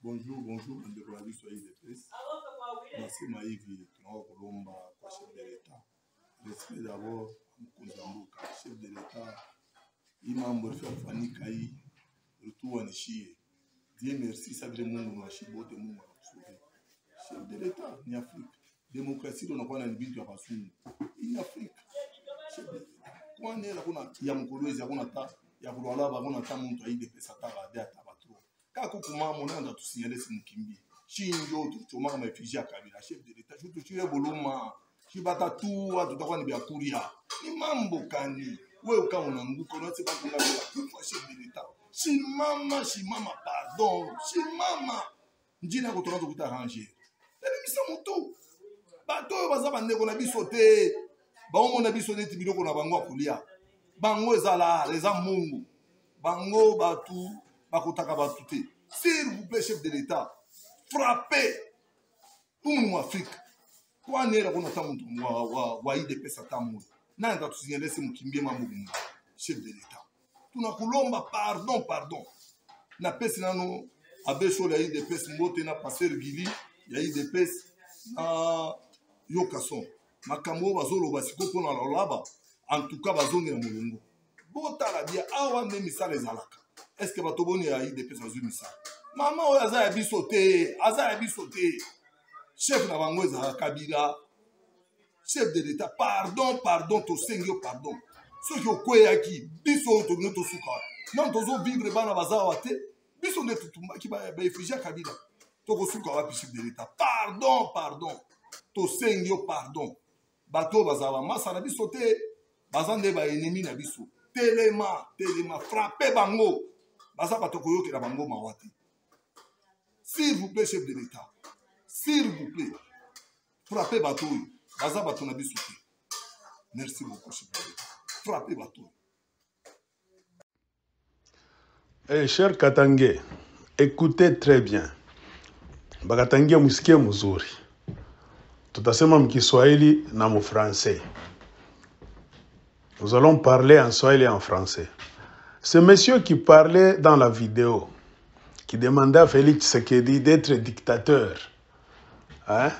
Bonjour, bonjour, ndeko na biso IDPS. Merci Maïvi, tunao kolomba kwa chef de l'État. Respect d'abord mkonza mboka, chef de l'État. Imambo fa fani kai, retour wanishie. Dieu merci, ça veut Mungu na shibote Mungu akusubi. Chef de l'État ni Afrique. Démocratie donakuwa na bitu ya basungu. Ni Afrique. Chef de l'État. Kwa nela kuna ya mkolwezi hakuna ta ya kulwala hakuna ta mtu IDPS ataba atabatu. Kako kuma monanda tusinyale simukimbi chinjo tuchoma kama efiji Kabila chef de l'État tuchire boloma kibata tu watu tutakuwa ni byakuria ni mambo kani wewe kama unanguka unataka bakunga kwa chef de l'État shimama pardon shimama njina ko tunazo kutarranger tani misa mutu bato bazaba ndeko na biso te baomo na biso neti biloko na bango akulia bango ezala eza mungu bango batu bakotaka batu te. S'il vous plaît, chef de l'État, frappez pour nous Afrique. Quoi n'est la bonne wa IDPS atamu. Nanda tu signalé c'est mukimbi mambo chef de l'État. Tunakulomba pardon. Na pesi nano abeso la IDPS mbote na passer gili ya IDPS na yokason. Makambo bazolo basiko pona lolaba en tout cas bazongi na molongo. Bota la dia awa ndemi sale zalaka. Est-ce que batoboni ya IDPS azumisa? Mama oyo aza ya biso te. Chef na bango eza Kabila. Chef de l'État, pardon, to sengyo pardon. Soki okweyaki biso to noto suka. Non tozo vivre bana bazawa te. Biso ne tutumba ki ba effigie Kabila. To ko suka wa chef de l'État. Pardon. To sengyo pardon. Bato bazawa masa na biso te. Bazande ba ennemi na biso. Telema, frappez bango. S'il vous plaît, chef de l'État, s'il vous plaît, frappez Batoui. Merci beaucoup, chef de l'État. Frappez Batoui. Eh, cher Katangé, écoutez très bien. Bakatangé musikie muzuri. Tutasema mkiswahili na mu français. Nous allons parler en swahili et en français. Ce monsieur qui parlait dans la vidéo, qui demandait à Félix Tshisekedi d'être dictateur, hein,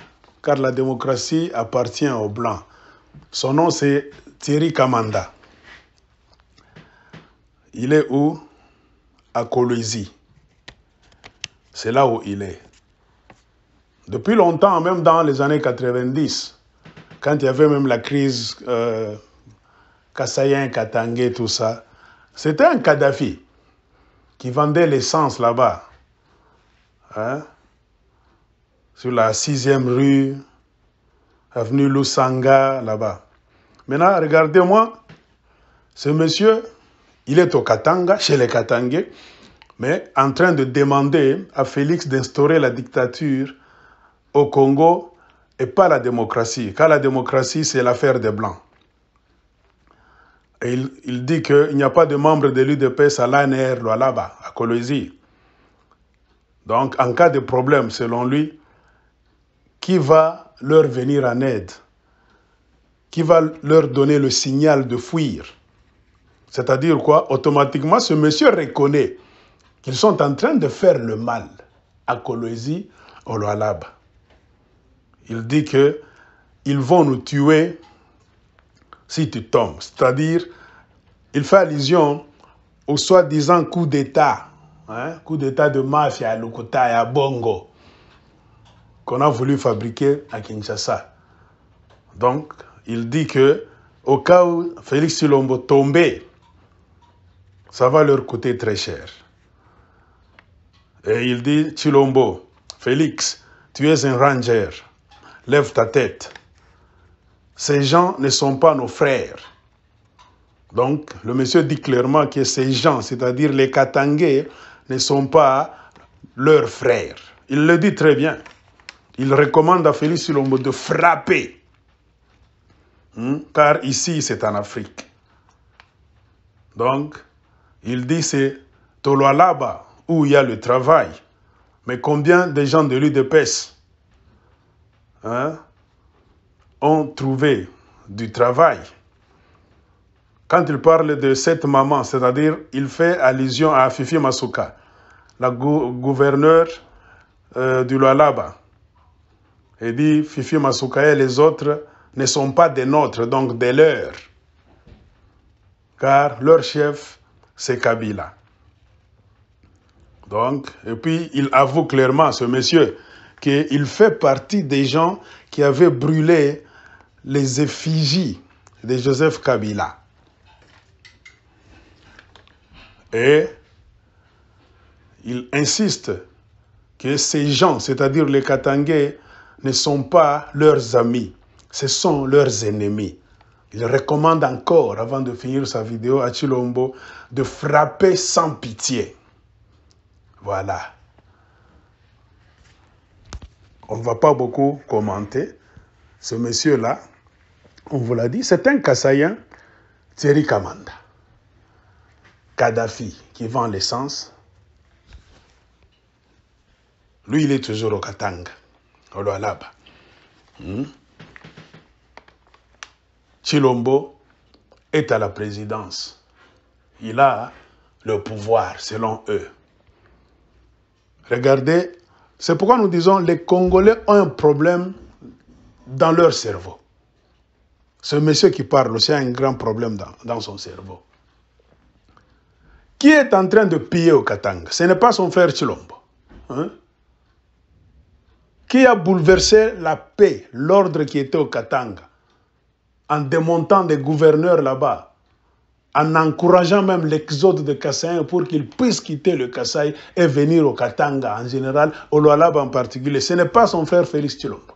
car la démocratie appartient aux Blancs. Son nom c'est Thierry Kamanda. Il est où? À Kolwezi. C'est là où il est. Depuis longtemps, même dans les années 90, quand il y avait même la crise Kassayen, Katangé, tout ça, c'était un Kadhafi qui vendait l'essence là-bas, hein, sur la 6e rue, avenue Lusanga, là-bas. Maintenant, regardez-moi, ce monsieur, il est au Katanga, chez les Katangais, mais en train de demander à Félix d'instaurer la dictature au Congo et pas la démocratie, car la démocratie, c'est l'affaire des Blancs. Et il dit qu'il n'y a pas de membres de l'UDPS à l'ANR, là-bas, à Kolwezi. Donc, en cas de problème, selon lui, qui va leur venir en aide? Qui va leur donner le signal de fuir? C'est-à-dire quoi? Automatiquement, ce monsieur reconnaît qu'ils sont en train de faire le mal à Kolwezi, au Lualaba. Il dit qu'ils vont nous tuer si tu tombes. C'est-à-dire, il fait allusion au soi-disant coup d'État, hein, coup d'État de mafia à Lokota et à Bongo, qu'on a voulu fabriquer à Kinshasa. Donc, il dit que au cas où Félix Tshilombo tombait, ça va leur coûter très cher. Et il dit, Tshilombo, Félix, tu es un ranger, lève ta tête. Ces gens ne sont pas nos frères. Donc, le monsieur dit clairement que ces gens, c'est-à-dire les Katangais, ne sont pas leurs frères. Il le dit très bien. Il recommande à Félix Tshilombo de frapper. Car ici, c'est en Afrique. Donc, il dit c'est au Lualaba où il y a le travail. Mais combien de gens de l'UDPS ont trouvé du travail? Quand il parle de cette maman, c'est-à-dire il fait allusion à Fifi Masuka, la gouverneure du Lualaba. Il dit, Fifi Masuka et les autres ne sont pas des nôtres, donc des leurs. Car leur chef, c'est Kabila. Donc, et puis il avoue clairement, ce monsieur, qu'il fait partie des gens qui avaient brûlé les effigies de Joseph Kabila. Et il insiste que ces gens, c'est-à-dire les Katangais, ne sont pas leurs amis, ce sont leurs ennemis. Il recommande encore, avant de finir sa vidéo à Tshilombo, de frapper sans pitié. Voilà. On ne va pas beaucoup commenter. Ce monsieur-là, on vous l'a dit, c'est un Kassaïen, Thierry Kamanda. Kadhafi, qui vend l'essence. Lui, il est toujours au Katanga, au Lualaba. Tshilombo est à la présidence. Il a le pouvoir, selon eux. Regardez, c'est pourquoi nous disons que les Congolais ont un problème dans leur cerveau. Ce monsieur qui parle aussi a un grand problème dans son cerveau. Qui est en train de piller au Katanga? Ce n'est pas son frère Tshilombo. Hein? Qui a bouleversé la paix, l'ordre qui était au Katanga, en démontant des gouverneurs là-bas, en encourageant même l'exode de Kassaïens pour qu'ils puissent quitter le Kasaï et venir au Katanga en général, au Lualaba en particulier. Ce n'est pas son frère Félix Tshilombo.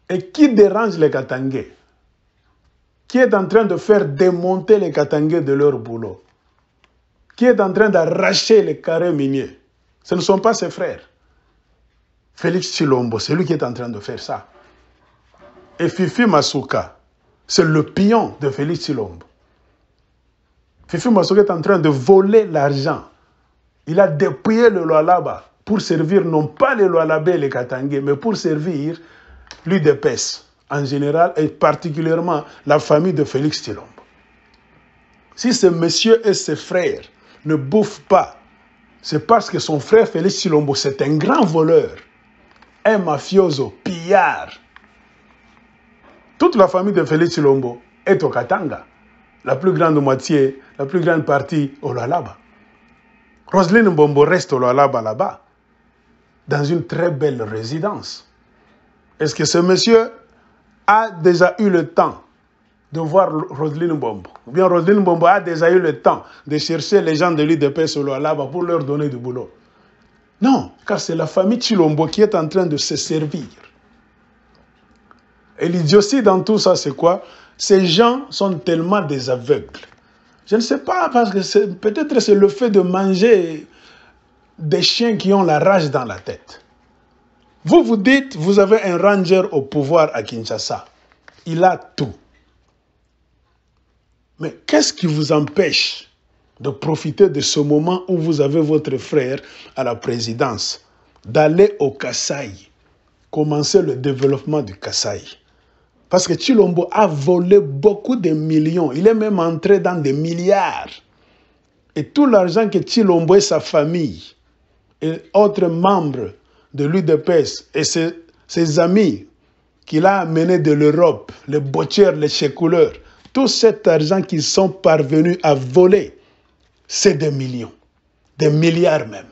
Et qui dérange les Katangais? Qui est en train de faire démonter les Katangais de leur boulot? Qui est en train d'arracher les carrés miniers? Ce ne sont pas ses frères. Félix Tshilombo, c'est lui qui est en train de faire ça. Et Fifi Masuka, c'est le pion de Félix Tshilombo. Fifi Masuka est en train de voler l'argent. Il a dépouillé le Lualaba pour servir non pas les Lualabais et les Katangais, mais pour servir l'UDPS en général et particulièrement la famille de Félix Tshilombo. Si ce monsieur et ses frères ne bouffent pas, c'est parce que son frère Félix Tshilombo, c'est un grand voleur, un mafioso, pillard. Toute la famille de Félix Tshilombo est au Katanga. La plus grande moitié, la plus grande partie au Lualaba. Roselyne Mbombo reste au Lualaba là-bas, dans une très belle résidence. Est-ce que ce monsieur a déjà eu le temps de voir Roselyne Mbombo? Ou bien Roselyne Mbombo a déjà eu le temps de chercher les gens de l'UDPS au Lualaba pour leur donner du boulot? Non, car c'est la famille Tshilombo qui est en train de se servir. Et l'idiotie dans tout ça, c'est quoi? Ces gens sont tellement des aveugles. Je ne sais pas, parce que peut-être c'est le fait de manger des chiens qui ont la rage dans la tête. Vous vous dites, vous avez un ranger au pouvoir à Kinshasa. Il a tout. Mais qu'est-ce qui vous empêche de profiter de ce moment où vous avez votre frère à la présidence, d'aller au Kasaï, commencer le développement du Kasaï? Parce que Tshilombo a volé beaucoup de millions. Il est même entré dans des milliards. Et tout l'argent que Tshilombo et sa famille et autres membres de l'UDPS et ses amis qu'il a amenés de l'Europe, les botchers, les checouleurs, tout cet argent qu'ils sont parvenus à voler, c'est des millions, des milliards même.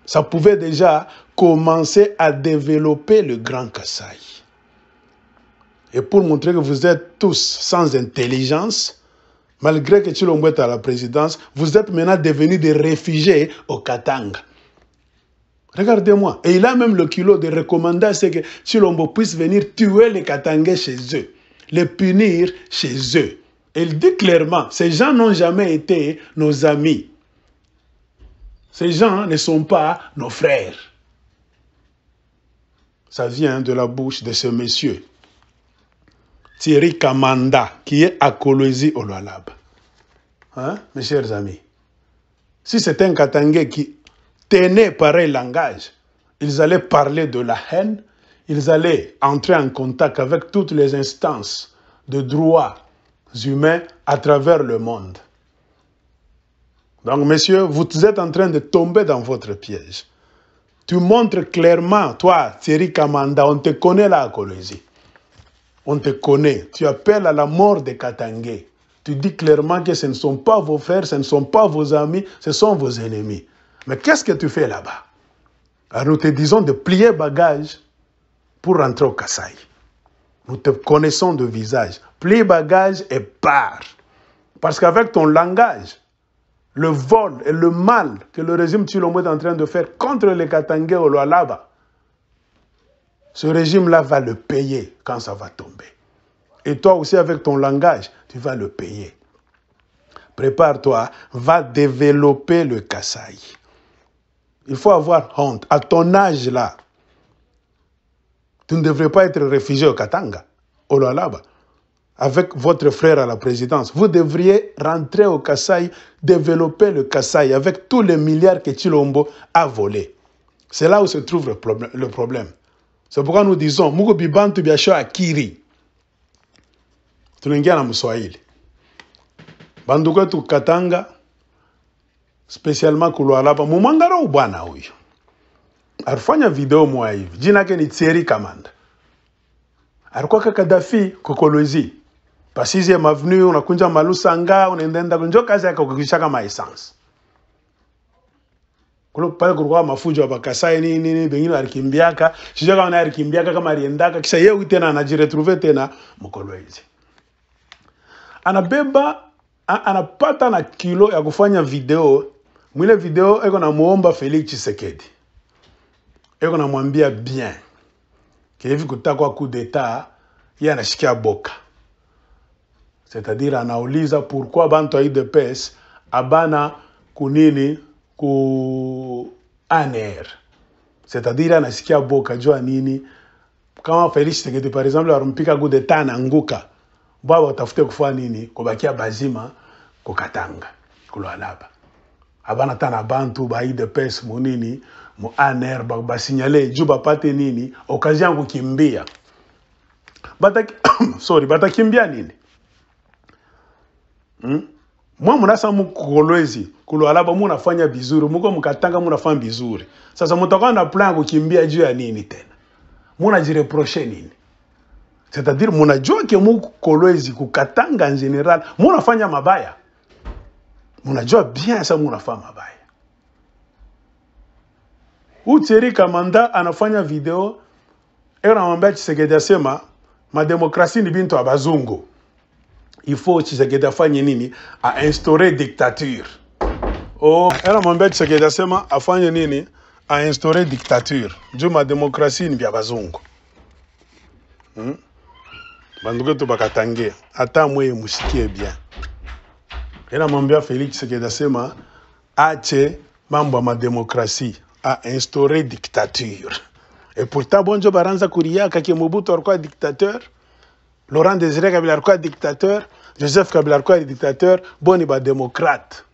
Ça pouvait déjà commencer à développer le Grand Kasaï. Et pour montrer que vous êtes tous sans intelligence, malgré que Tshilombo est à la présidence, vous êtes maintenant devenus des réfugiés au Katanga. Regardez-moi. Et il a même le culot de recommander à ce que Tshilombo puisse venir tuer les Katangais chez eux, les punir chez eux. Et il dit clairement, ces gens n'ont jamais été nos amis. Ces gens ne sont pas nos frères. Ça vient de la bouche de ce monsieur, Thierry Kamanda, qui est à Kolwezi au Lualaba. Hein, mes chers amis? Si c'est un Katangais qui tenait pareil langage, ils allaient parler de la haine, ils allaient entrer en contact avec toutes les instances de droits humains à travers le monde. Donc, messieurs, vous êtes en train de tomber dans votre piège. Tu montres clairement, toi, Thierry Kamanda, on te connaît là à Kolwezi. On te connaît. Tu appelles à la mort de Katangé. Tu dis clairement que ce ne sont pas vos frères, ce ne sont pas vos amis, ce sont vos ennemis. Mais qu'est-ce que tu fais là-bas? Alors nous te disons de plier bagage pour rentrer au Kasaï. Nous te connaissons de visage. Plie bagage et pars. Parce qu'avec ton langage, le vol et le mal que le régime Tshilombo est en train de faire contre les Katangé au Lualaba, ce régime-là va le payer quand ça va tomber. Et toi aussi, avec ton langage, tu vas le payer. Prépare-toi, va développer le Kasaï. Il faut avoir honte. À ton âge là, tu ne devrais pas être réfugié au Katanga, au Lualaba, avec votre frère à la présidence. Vous devriez rentrer au Kasaï, développer le Kasaï avec tous les milliards que Tshilombo a volés. C'est là où se trouve le problème. C'est pourquoi nous disons, Mugo Bibantu Biasho Akiri. Tunaingia na Mswahili. Banduko tu Katanga, spécialement ku Lualaba, mumangara ubwana huyo. Alifanya video mwa hivi. Jina yake ni Thierry Kamanda. Alikuwa Kadafi ku Kolwezi. Pa 6e avenue unakunja Malusanga, unaenda kunjo kazi yake kukisha kama essence. Kulo pale kulikuwa mafujo hapa Kasai nini bengine alikimbiaka, sijui kama naye alikimbiaka kama aliendaka kisha yeye tena anajiretrouver tena Mkolwezi. Anabeba anapata na kilo ya kufanya video. Mwile video eko na muomba Félix Tshisekedi. Eko na mwambia bien. Kilevi kutakwa coup d'état, yeye anashikia boka. C'est-à-dire anauliza pourquoi bantu UDPS abana kunini ku ANR. C'est-à-dire anasikia boka jua nini. Kama Félix Tshisekedi par exemple arumpika coup d'état na nguka. Baba watafute kufanya nini? Kubakia bazima kukatanga Lualaba. Abana tana bantu ba UDPS munini mu ANR ba signale juba pate nini occasion kukimbia. Batakimbia nini? Mwa munasa Mkolwezi Lualaba munafanya bizuri, muko mkatanga munafanya bizuri. Sasa mutakuwa na plan kukimbia juu ya nini tena? Muna jireproche nini? C'est-à-dire munajua ke Mkolwezi kukatanga en général munafanya mabaya. Munajua bien ça munafanya mabaya. Thierry Kamanda anafanya video era mwambia Tshisekedi asema ma demokrasi ni bintu abazungu. Il faut Tshisekedi afanye nini? A instaurer dictature. Era mwambia Tshisekedi asema afanye nini? A instaurer dictature. Juma demokrasi ni bya bazungu. Banduko to bakatange ata mwe mushikie bien. Era mwambia Félix Tshisekedi asema ache mambo ma demokrasi a instaurer dictature. Et pourtant bonjo baranza kuriaka ke Mobutu alikuwa dictateur, Laurent Désiré Kabila alikuwa dictateur, Joseph Kabila alikuwa dictateur, boni ba démocrate.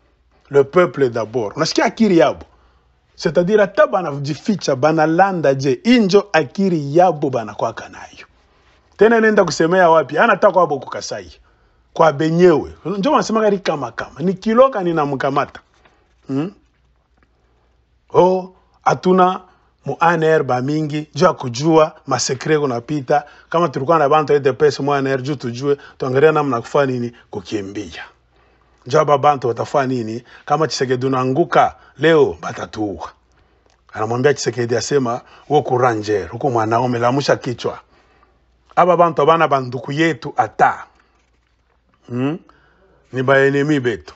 Le peuple d'abord. Unasikia akiri yabo. C'est-à-dire ata bana jificha bana landa je injo akiri yabo bana kwa kanayo. Tena nenda kusemea wapi? Anataka wabo kukasai. Kwa benyewe. Njo wanasema gari kama. Ni kiloka ni namkamata. Atuna mu ANR ba mingi jua kujua masekre kunapita kama tulikuwa na bantu UDPS mu ANR juu tujue tuangalia namna kufanya nini kukimbia. Jua bantu watafanya nini kama Tshisekedi unaanguka leo batatuua. Anamwambia Tshisekedi asema wewe kuranger huko mwanaume lamusha kichwa. Aba bantu abana banduku yetu ata. Ni ba enemy betu.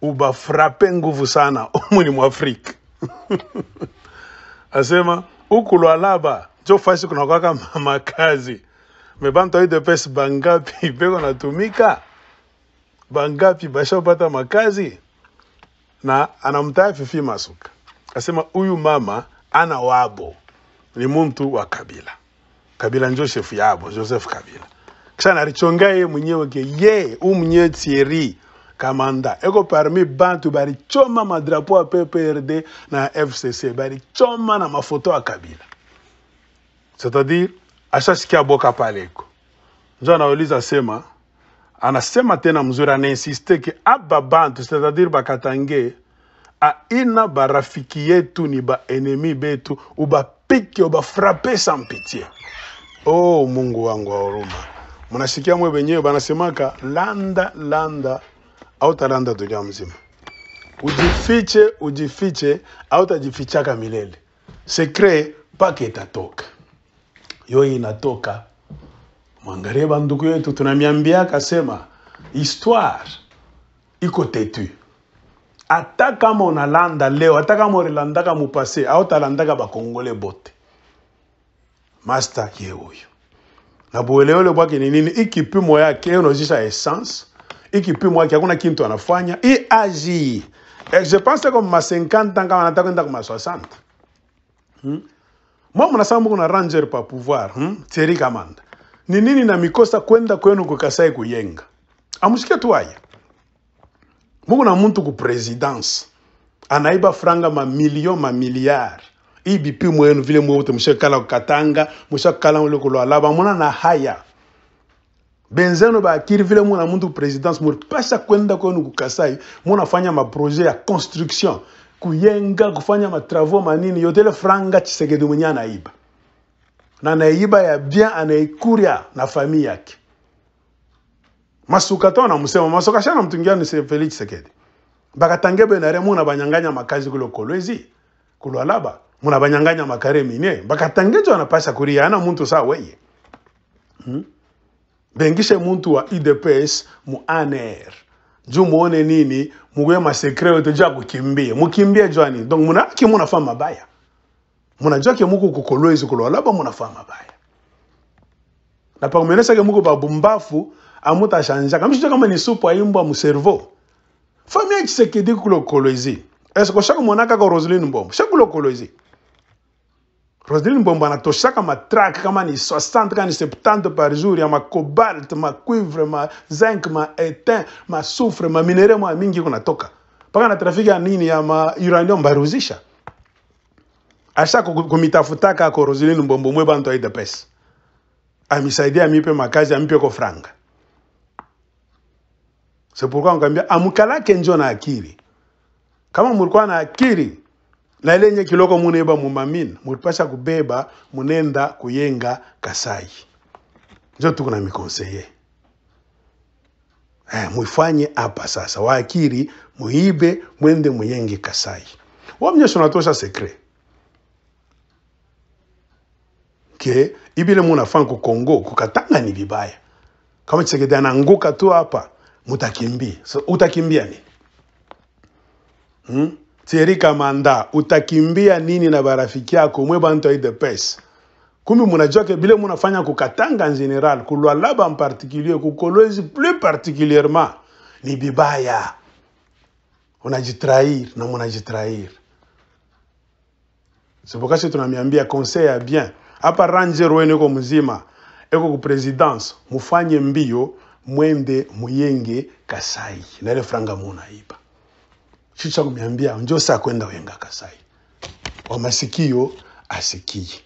Uba frappe nguvu sana umuni mu Afrika. Asema huku Lualaba jo fasi kuna kwa makazi. Mebantu UDPS bangapi beko natumika? Bangapi bashapata makazi? Na anamtaa Fifi Masuka. Asema huyu mama ana wabo. Ni muntu wa Kabila. Kabila njo chef yabo, Joseph Kabila. Kisha narichonga yeye mwenyewe ke ye mwenyewe Thierry Kamanda. Eko parmi bantu bari choma madrapo a PPRD na FCC. Bari choma na mafoto a Kabila. C'est-à-dire, ashasikia boka paleko. Njo anauliza sema, anasema tena mzuri anainsiste ke aba bantu, c'est-à-dire bakatange, aina barafiki yetu ni ba enemi betu, ubapike ubafrape sans pitié. Oh Mungu wangu wa huruma. Mnasikia mwe wenyewe banasemaka landa au talanda dunia mzima. Ujifiche au tajifichaka milele. Secret pake itatoka. Yo inatoka. Mwangalie banduku yetu tunamiambia kasema histoire iko tetu. Hata kama unalanda leo, hata kama ulilandaka mupase, au talandaka bakongole bote. Master ye huyo. Na bueleole bwake ni nini? Ikipimo yake unozisha essence. Ikipimo yake hakuna kitu anafanya. I agi. Et je pense comme ma 50 ans kama anataka kwenda kama 60. Mwa mnasema kuna ranger pa pouvoir, Thierry Kamanda. Ni nini na mikosa kwenda kwenu kukasai kuyenga? Amusikia tu haya. Mungu na muntu ku presidence. Anaiba franga ma miliard. Ibipi mwenu vile mwote mshakala kukatanga, mshakala ulokolo alaba mwana na haya. Benzeno ba akiri vile mwana muntu ku presidence mpasha kwenda kwenu kukasai, mwana fanya ma projet ya construction, kuyenga, kufanya ma travaux manini, yotele franga Tshisekedi mwenye anaiba. Na naiba ya bien anaikuria na famille yake. Masukato na musema masoka na mtungia ni Felix Tshisekedi. Bakatange benare muna banyanganya makazi kulo kolwezi, kulo alaba, muna banyanganya makare mine, bakatange jo anapasha kuria ana muntu saa weye. Bengishe muntu wa IDPS mu ANR. Juu muone nini, muwe ma secret yote jua kukimbia. Mukimbia joani. Donc muna fama mabaya. Muna jua ke muku kukolwezi kulo alaba muna fama mabaya. Na pa kumenesa ke muku babumbafu amuta shanja. Kamisho kama ni supu aimbwa mu cerveau. Famille Tshisekedi kulo kolwezi. Est-ce que chaque monaka ko Roselyne Mbombo? Chaque kulo kolwezi. Roselyne Mbombo anatoshaka ma track kama ni 60 kama ni 70 par jour ya ma cobalt, ma cuivre, ma zinc, ma étain, ma soufre, ma minere ma mingi kunatoka. Paka na trafiki ya nini ya ma uranium baruzisha. Asha kumitafutaka ko Roselyne Mbombo mwe bantu aida pesa. Amisaidia mipe makazi amipe ko franga. C'est pourquoi on kambia amukalake njo na akili. Kama mulikuwa na akili na ile nye kiloko muneba mumamina, mulipasha kubeba munenda kuyenga Kasai. Njo tuko na mikonseye. Muifanye hapa sasa. Waakiri muibe mwende muyenge Kasai. Wamnyesho natosha secret. Ke ibile munafanya ku Kongo kukatanga ni vibaya. Kama Tshisekedi ananguka tu hapa mutakimbia. So, utakimbia nini? Thierry Kamanda, utakimbia nini na barafiki yako mwe bantu wa IDPS? Kumi munajua ke bile munafanya kukatanga en general, kulwalaba en particulier, kukolwezi plus particulièrement, ni bibaya. Unajitrair na munajitrair. C'est pourquoi si tunamiambia conseil ya bien. Hapa ranger wenu kwa mzima, eko ku presidence, mufanye mbio, mwende muyenge Kasai. Na ile franga munaiba. Chicha kumiambia, njo saa kwenda wenga Kasai. Wa masikio asikie.